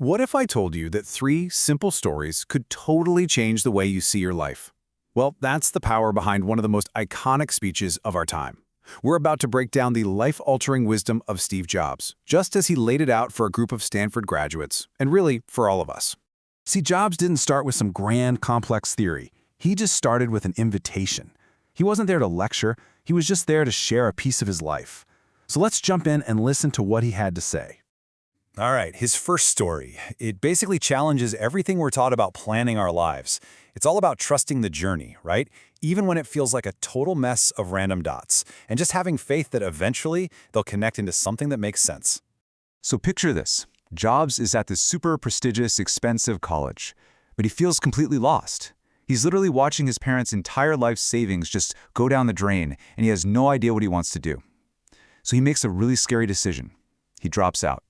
What if I told you that 3 simple stories could totally change the way you see your life? Well, that's the power behind one of the most iconic speeches of our time. We're about to break down the life-altering wisdom of Steve Jobs, just as he laid it out for a group of Stanford graduates, and really for all of us. See, Jobs didn't start with some grand, complex theory. He just started with an invitation. He wasn't there to lecture, he was just there to share a piece of his life. So let's jump in and listen to what he had to say. All right, his first story. It basically challenges everything we're taught about planning our lives. It's all about trusting the journey, right? Even when it feels like a total mess of random dots, and just having faith that eventually they'll connect into something that makes sense. So picture this. Jobs is at this super prestigious, expensive college, but he feels completely lost. He's literally watching his parents' entire life savings just go down the drain, and he has no idea what he wants to do. So he makes a really scary decision. He drops out.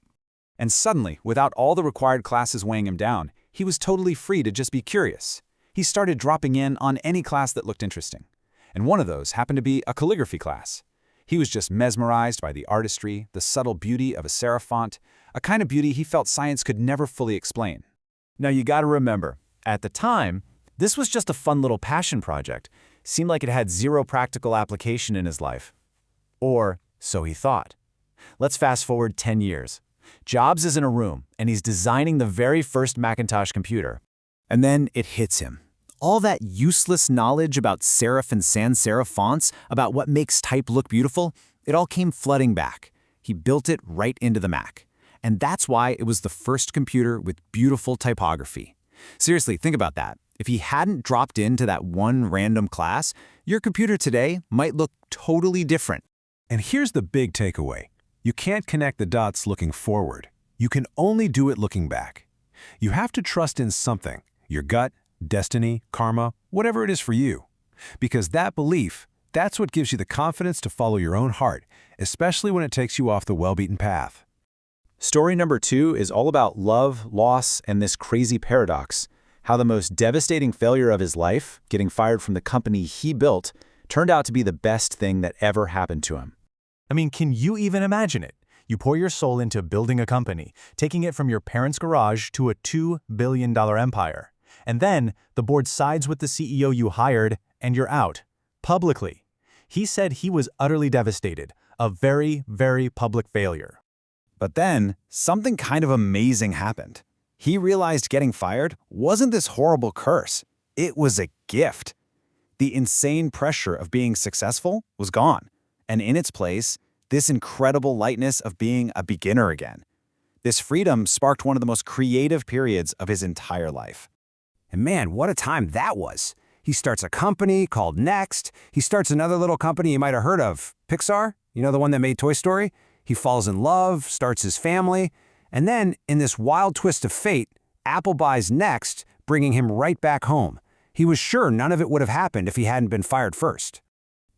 And suddenly, without all the required classes weighing him down, he was totally free to just be curious. He started dropping in on any class that looked interesting. And one of those happened to be a calligraphy class. He was just mesmerized by the artistry, the subtle beauty of a serif font, a kind of beauty he felt science could never fully explain. Now you gotta remember, at the time, this was just a fun little passion project. Seemed like it had zero practical application in his life. Or so he thought. Let's fast forward 10 years. Jobs is in a room, and he's designing the very first Macintosh computer. And then it hits him. All that useless knowledge about serif and sans serif fonts, about what makes type look beautiful, it all came flooding back. He built it right into the Mac. And that's why it was the first computer with beautiful typography. Seriously, think about that. If he hadn't dropped into that one random class, your computer today might look totally different. And here's the big takeaway. You can't connect the dots looking forward. You can only do it looking back. You have to trust in something, your gut, destiny, karma, whatever it is for you. Because that belief, that's what gives you the confidence to follow your own heart, especially when it takes you off the well-beaten path. Story number 2 is all about love, loss, and this crazy paradox. How the most devastating failure of his life, getting fired from the company he built, turned out to be the best thing that ever happened to him. I mean, can you even imagine it? You pour your soul into building a company, taking it from your parents' garage to a $2 billion empire. And then the board sides with the CEO you hired, and you're out. Publicly. He said he was utterly devastated. A very, very public failure. But then, something kind of amazing happened. He realized getting fired wasn't this horrible curse. It was a gift. The insane pressure of being successful was gone. And in its place, this incredible lightness of being a beginner again. This freedom sparked one of the most creative periods of his entire life. And man, what a time that was. He starts a company called Next. He starts another little company you might have heard of, Pixar, you know, the one that made Toy Story? He falls in love, starts his family, and then, in this wild twist of fate, Apple buys Next, bringing him right back home. He was sure none of it would have happened if he hadn't been fired first.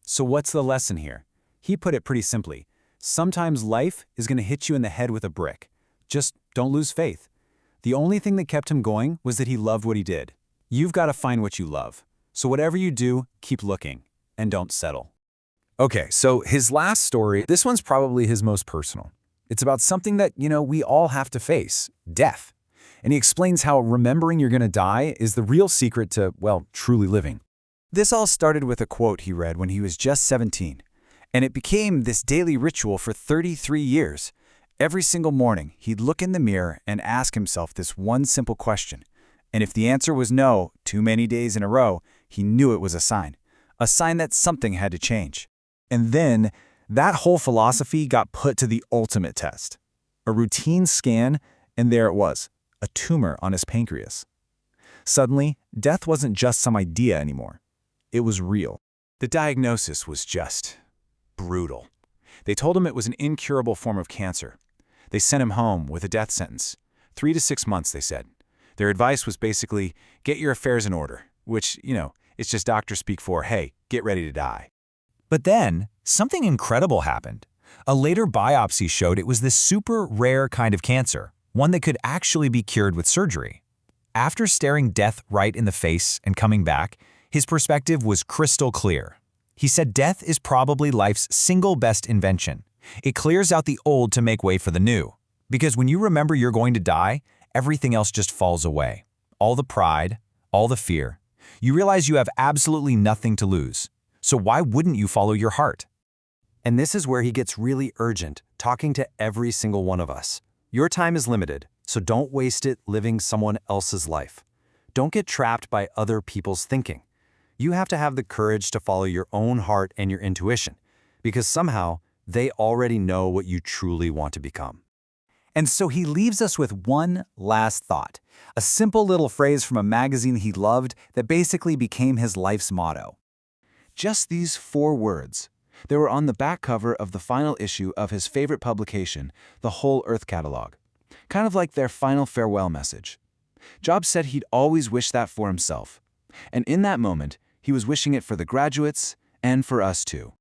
So what's the lesson here? He put it pretty simply. Sometimes life is going to hit you in the head with a brick. Just don't lose faith. The only thing that kept him going was that he loved what he did. You've got to find what you love. So whatever you do, keep looking, and don't settle. Okay, so his last story, this one's probably his most personal. It's about something that, we all have to face, death. And he explains how remembering you're going to die is the real secret to, well, truly living. This all started with a quote he read when he was just 17. And it became this daily ritual for 33 years. Every single morning, he'd look in the mirror and ask himself this one simple question. And if the answer was no, too many days in a row, he knew it was a sign that something had to change. And then, that whole philosophy got put to the ultimate test. A routine scan, and there it was, a tumor on his pancreas. Suddenly, death wasn't just some idea anymore. It was real. The diagnosis was just brutal. They told him it was an incurable form of cancer. They sent him home with a death sentence. 3 to 6 months, they said. Their advice was basically, get your affairs in order, which, it's just doctor speak for, hey, get ready to die. But then, something incredible happened. A later biopsy showed it was this super rare kind of cancer, one that could actually be cured with surgery. After staring death right in the face and coming back, his perspective was crystal clear. He said death is probably life's single best invention. It clears out the old to make way for the new. Because when you remember you're going to die, everything else just falls away. All the pride, all the fear. You realize you have absolutely nothing to lose. So why wouldn't you follow your heart? And this is where he gets really urgent, talking to every single one of us. Your time is limited, so don't waste it living someone else's life. Don't get trapped by other people's thinking. You have to have the courage to follow your own heart and your intuition, because somehow they already know what you truly want to become. And so he leaves us with one last thought, a simple little phrase from a magazine he loved that basically became his life's motto. Just these 4 words. They were on the back cover of the final issue of his favorite publication, the Whole Earth Catalog. Kind of like their final farewell message. Jobs said he'd always wished that for himself. And in that moment, he was wishing it for the graduates and for us too.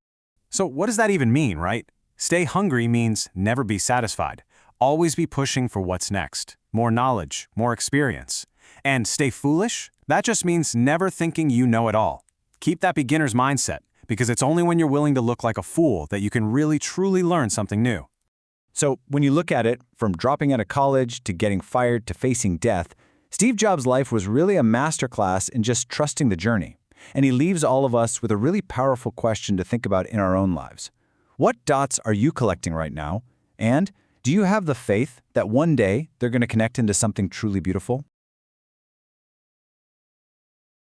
So what does that even mean, right? Stay hungry means never be satisfied. Always be pushing for what's next. More knowledge, more experience. And stay foolish? That just means never thinking you know it all. Keep that beginner's mindset, because it's only when you're willing to look like a fool that you can really truly learn something new. So when you look at it, from dropping out of college to getting fired to facing death, Steve Jobs' life was really a masterclass in just trusting the journey. And he leaves all of us with a really powerful question to think about in our own lives. What dots are you collecting right now? And do you have the faith that one day they're going to connect into something truly beautiful?